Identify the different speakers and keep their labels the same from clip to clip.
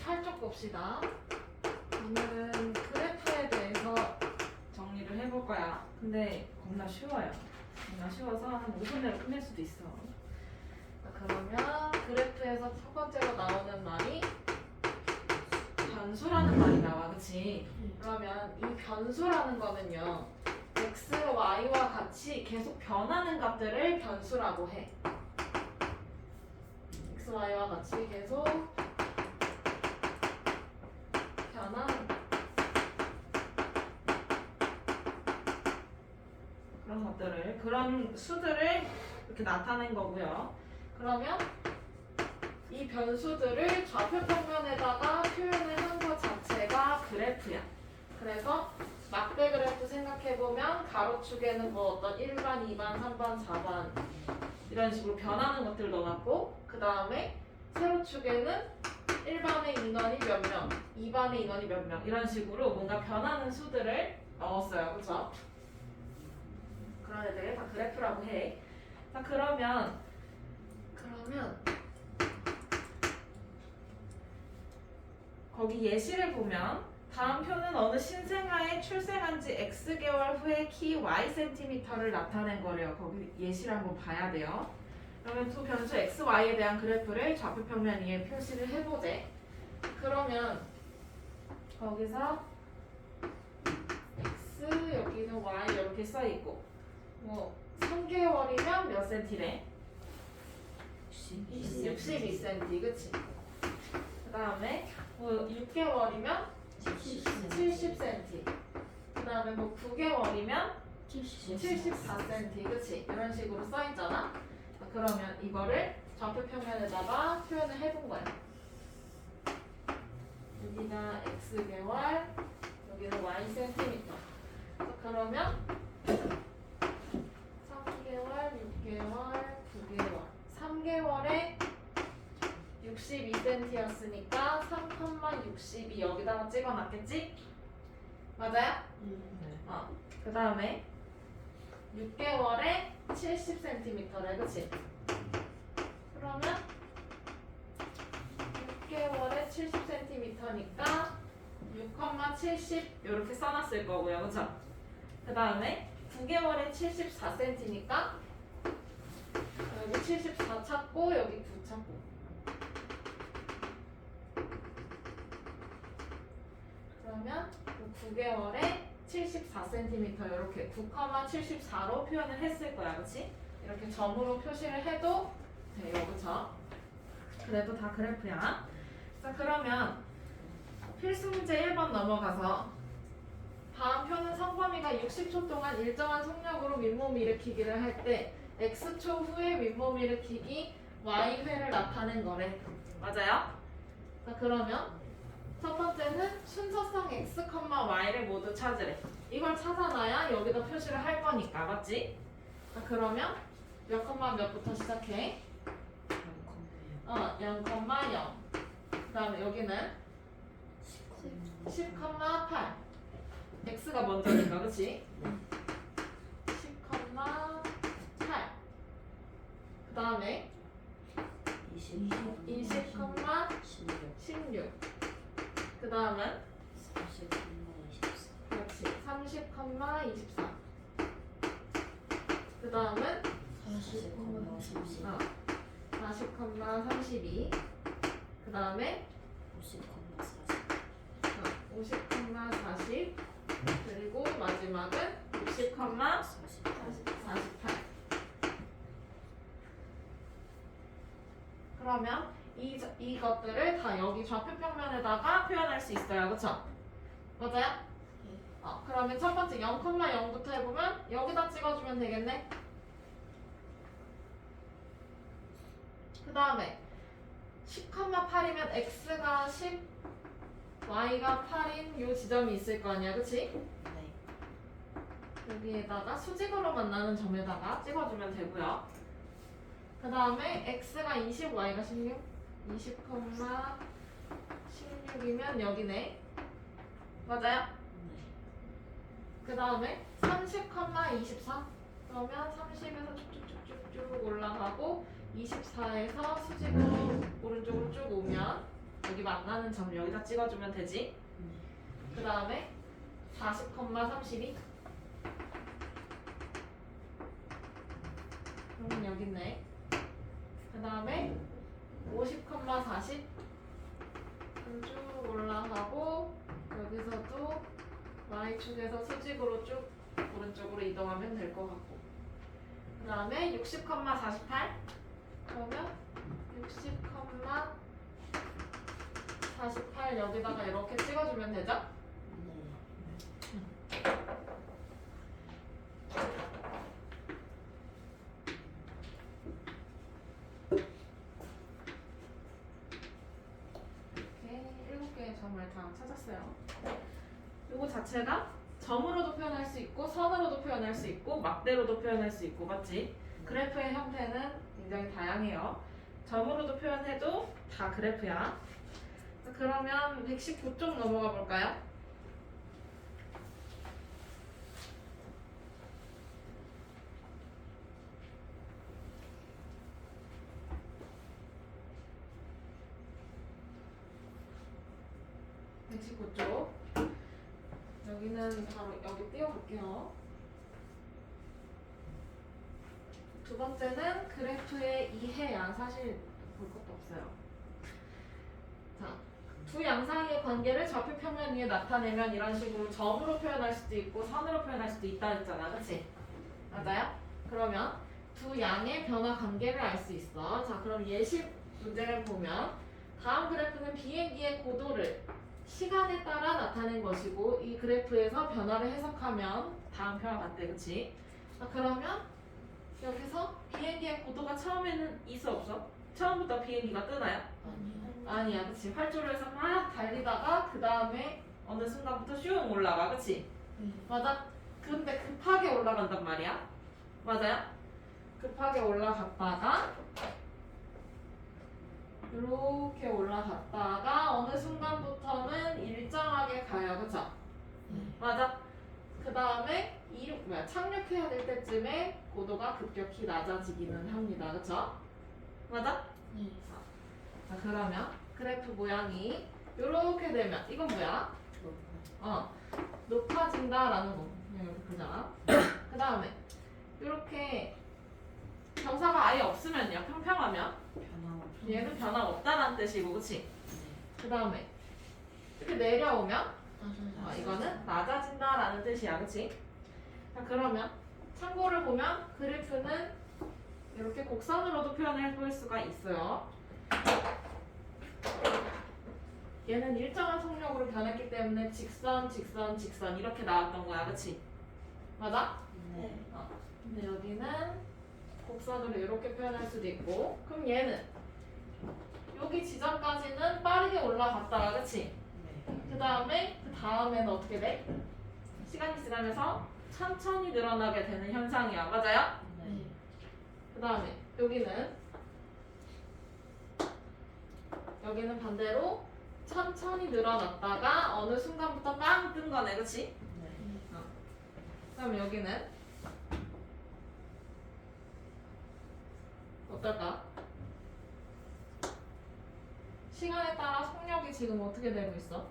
Speaker 1: 28쪽 봅시다. 오늘은 그래프에 대해서 정리를 해볼 거야. 근데 겁나 쉬워요. 겁나 쉬워서 한 5분 내로 끝낼 수도 있어. 그러면 그래프에서 첫 번째로 나오는 말이 변수라는 말이 나와, 그치? 그러면 이 변수라는 거는요, x, y와 같이 계속 변하는 값들을 변수라고 해. x, y와 같이 계속 변하는 그런 것들을, 그런 수들을 이렇게 나타낸 거고요. 그러면 이 변수들을 좌표 평면에다가 표현을 한 것 자체가 그래프야. 그래서 막대 그래프 생각해보면 가로축에는 뭐 어떤 1반, 2반, 3반, 4반 이런 식으로 변하는 것들을 넣어놨고, 그 다음에 세로축에는 1반의 인원이 몇 명, 2반의 인원이 몇 명 이런 식으로 뭔가 변하는 수들을 넣었어요. 그쵸? 그런 애들을 다 그래프라고 해. 자, 그러면 거기 예시를 보면 다음 표는 어느 신생아에 출생한 지 X개월 후에 키 Y cm를 나타낸 거래요. 거기 예시를 한번 봐야 돼요. 그러면 두 변수 X, Y에 대한 그래프를 좌표 평면 위에 표시를 해보재. 그러면 거기서 X, 여기는 Y 이렇게 써있고, 뭐 3개월이면 몇 cm래? 62cm, 그치? 그 다음에 뭐 6개월이면 70cm. 그 다음에 뭐 9개월이면 74cm, 그치? 이런 식으로 써있잖아? 그러면 이거를 좌표 평면에다가 표현을 해본 거야. 여기가 X개월, 여기는 Y cm. 그러면 3개월, 6개월, 9개월, 3개월에 62cm였으니까 3,62 여기다가 찍어놨겠지? 맞아요? 그 다음에 6개월에 70cm래, 그치? 그러면 6개월에 70cm니까 6,70 이렇게 써놨을 거고요, 그쵸? 그 다음에 9개월에 74cm니까 여기 74 찾고 여기 9 찾고, 그러면 9개월에 74cm 이렇게 9,74로 표현을 했을 거야, 그치? 이렇게 점으로 표시를 해도 돼요, 그쵸? 그래도 다 그래프야. 자, 그러면 필수 문제 1번 넘어가서 다음 표는 성범위가 60초 동안 일정한 속력으로 윗몸 일으키기를 할 때 X초 후에 윗몸 일으키기 Y회를 나타낸 거래. 맞아요? 자, 그러면 첫 번째는 순서상 X, Y를 모두 찾으래. 이걸 찾아놔야 여기다 표시를 할 거니까, 맞지? 자, 그러면 몇 컴마 몇부터 시작해? 0,0. 그 다음에 여기는 10,8. X가 먼저니까, 그치? 10,8. 그 다음에 20,16. 그 다음은 그렇지, 30,24. 그 다음은 40,32. 그 다음에 50,40. 그리고 마지막은 60,48. 그러면 이것들을 다 여기 좌표 평면에다가 표현할 수 있어요, 그쵸? 맞아요? 그러면 첫 번째 0,0부터 해보면 여기다 찍어주면 되겠네? 그 다음에 10,8이면 X가 10, Y가 8인 요 지점이 있을 거 아니야, 그치? 여기에다가 수직으로 만나는 점에다가 찍어주면 되고요. 그 다음에 X가 20, Y가 16? 20,16이면 여기네. 맞아요? 그 다음에 30,24. 그러면 30에서 쭉쭉쭉쭉 올라가고 24에서 수직으로 오른쪽으로 쭉 오면 여기 만나는 점 여기다 찍어주면 되지. 그 다음에 40,32 그럼 여기 있네. 그 다음에 50,40 쭉 올라가고 여기서도 Y축에서 수직으로 쭉 오른쪽으로 이동하면 될 것 같고 그 다음에 60,48 그러면 60,48 여기다가 이렇게 찍어주면 되죠? 이렇게 7개의 점을 다 찾았어요. 이거 자체가 점으로도 표현할 수 있고 선으로도 표현할 수 있고 막대로도 표현할 수 있고 맞지? 그래프의 형태는 굉장히 다양해요. 점으로도 표현해도 다 그래프야. 자, 그러면 119쪽 넘어가 볼까요? 쪽 여기는 바로 여기 띄워볼게요. 두 번째는 그래프의 이해야. 사실 볼 것도 없어요. 자, 두 양 사이의 관계를 좌표 평면 위에 나타내면 이런 식으로 점으로 표현할 수도 있고 선으로 표현할 수도 있다 했잖아, 그치? 맞아요? 그러면 두 양의 변화 관계를 알 수 있어. 자, 그럼 예시 문제를 보면 다음 그래프는 비행기의 고도를 시간에 따라 나타낸 것이고 이 그래프에서 변화를 해석하면 다음 표와 같대, 그치? 자, 그러면 여기서 비행기의 고도가 처음에는 있어 없어? 처음부터 비행기가 뜨나요? 아니야, 그치? 활주로 해서 막 달리다가 그 다음에 어느 순간부터 슝 올라가, 그치? 맞아? 근데 급하게 올라간단 말이야. 맞아요? 급하게 올라갔다가 이렇게 올라갔다가 어느 순간부터는 일정하게 가요, 그쵸? 맞아? 그 다음에 착륙해야 될 때쯤에 고도가 급격히 낮아지기는 합니다, 그쵸? 맞아? 자, 그러면 그래프 모양이 이렇게 되면 이건 뭐야? 높아진다라는 거. 이렇게 보자. 그 다음에 이렇게 경사가 아예 없으면요, 평평하면 얘는 변화가 없다라는 뜻이고, 그치? 그 다음에 이렇게 내려오면 이거는 낮아진다라는 뜻이야, 그치? 자, 그러면 참고를 보면 그래프는 이렇게 곡선으로도 표현을 해볼 수가 있어요. 얘는 일정한 속력으로 변했기 때문에 직선, 직선, 직선 이렇게 나왔던 거야, 그치? 맞아?
Speaker 2: 네.
Speaker 1: 근데 여기는 곡선으로 이렇게 표현할 수도 있고 그럼 얘는 여기 지점까지는 빠르게 올라갔다가, 그치? 그 다음에는 어떻게 돼? 시간이 지나면서 천천히 늘어나게 되는 현상이야, 맞아요? 그 다음에 여기는 반대로 천천히 늘어났다가 어느 순간부터 빵 뜬 거네, 그치? 그럼 여기는 어떨까? 시간에 따라 속력이 지금 어떻게 되고 있어?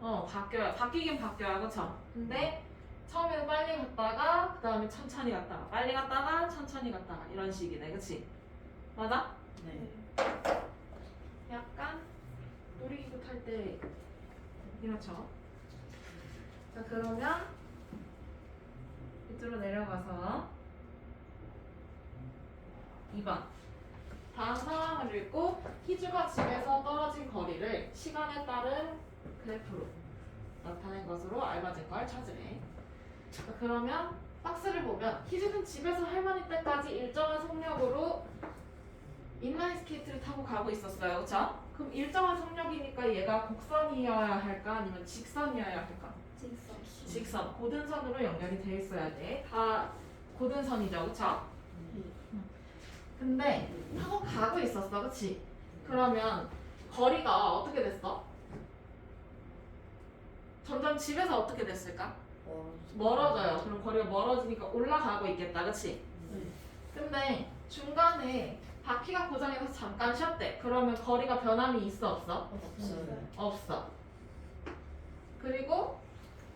Speaker 1: 바뀌어요. 바뀌긴 바뀌어요, 그쵸? 근데 처음에는 빨리 갔다가 그 다음에 천천히 갔다가 빨리 갔다가 천천히 갔다가 이런 식이네, 그치? 맞아?
Speaker 2: 네.
Speaker 1: 약간 놀이기구 탈 때 이렇죠? 자, 그러면 밑으로 내려가서 2번 다음 상황을 읽고 희주가 집에서 떨어진 거리를 시간에 따른 그래프로 나타낸 것으로 알맞은 걸 찾으래. 자, 그러면 박스를 보면 희주는 집에서 할머니 댁까지 일정한 속력으로 인라인 스케이트를 타고 가고 있었어요, 그쵸? 그럼 일정한 속력이니까 얘가 곡선이어야 할까 아니면 직선이어야 할까? 직선, 고든선으로 연결이 돼 있어야 돼. 다 고든선이죠, 그쵸? 근데 타고 가고 있었어, 그치? 그러면 거리가 어떻게 됐어? 점점 집에서 어떻게 됐을까? 멀어져요. 그럼 거리가 멀어지니까 올라가고 있겠다, 그치? 근데 중간에 바퀴가 고장나서 잠깐 쉬었대. 그러면 거리가 변함이 있어 없어?
Speaker 2: 없어요.
Speaker 1: 없어. 그리고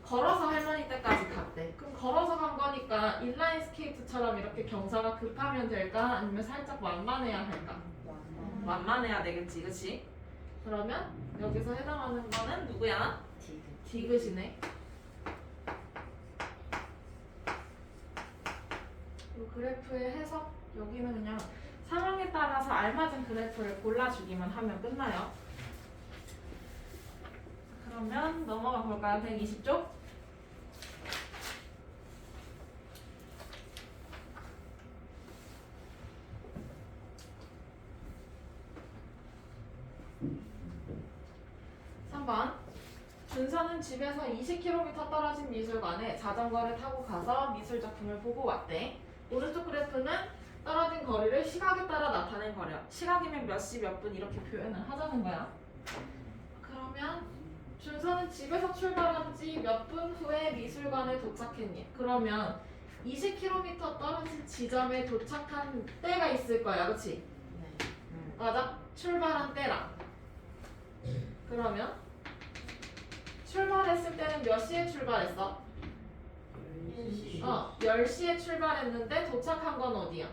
Speaker 1: 걸어서 할머니 댁까지 갔대. 그럼 걸어서 간 거니까 인라인 스케이트처럼 이렇게 경사가 급하면 될까? 아니면 살짝 완만해야 할까? 완만해야 되겠지, 그치? 그러면 여기서 해당하는 거는 누구야? 디귿이네. 이 그래프의 해석 여기는 그냥 상황에 따라서 알맞은 그래프를 골라주기만 하면 끝나요. 그러면 넘어가 볼까요? 120쪽? 준서는 집에서 20km 떨어진 미술관에 자전거를 타고 가서 미술 작품을 보고 왔대. 오른쪽 그래프는 떨어진 거리를 시각에 따라 나타낸 거래요. 시각이면 몇 시 몇 분 이렇게 표현을 하자는 거야. 그러면 준서는 집에서 출발한 지 몇 분 후에 미술관에 도착했니? 그러면 20km 떨어진 지점에 도착한 때가 있을 거야, 그렇지? 맞아? 출발한 때랑. 그러면 출발했을 때는 몇 시에 출발했어? 10시에 출발했는데 도착한 건 어디야?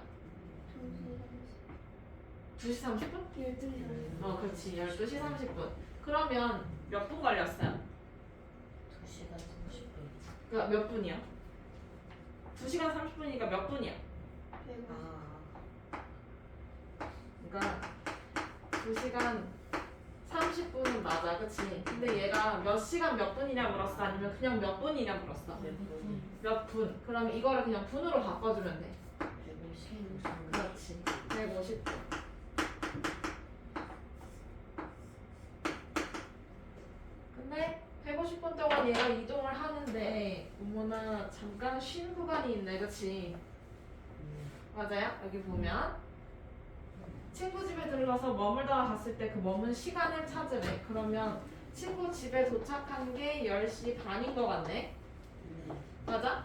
Speaker 1: 2시 30분?
Speaker 3: 12시.
Speaker 1: 그렇지. 12시 30분. 그러면 몇 분 걸렸어요?
Speaker 2: 2시간 30분.
Speaker 1: 그러니까 몇 분이야? 2시간 30분이니까 몇 분이야? 그러니까 2시간 30분은 맞아, 그치? 근데 얘가 몇 시간 몇 분이냐 물었어? 아니면 그냥 몇 분이냐 물었어? 몇 분. 그럼 이거를 그냥 분으로 바꿔주면 돼.
Speaker 2: 150.
Speaker 1: 그렇지. 150분. 근데 150분 동안 얘가 이동을 하는데 어머나 잠깐 쉰 구간이 있네, 그치? 맞아요? 여기 보면 친구 집에 들러서 머물다가 갔을 때 그 머문 시간을 찾으래. 그러면 친구 집에 도착한 게 10시 반인 것 같네. 맞아?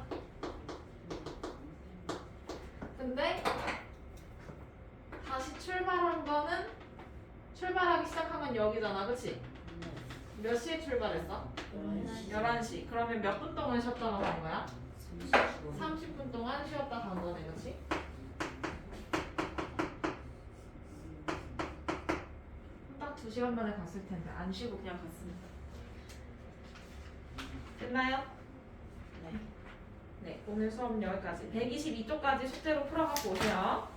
Speaker 1: 근데 다시 출발한 거는 출발하기 시작한 건 여기잖아, 그치? 몇 시에 출발했어? 11시. 그러면 몇 분 동안 쉬었다가 간 거야? 30분 동안 쉬었다 간 거네, 그치? 딱 2시간 만에 갔을 텐데 안 쉬고 그냥 갔습니다. 됐나요? 네, 오늘 수업은 여기까지. 122쪽까지 숙제로 풀어갖고 오세요.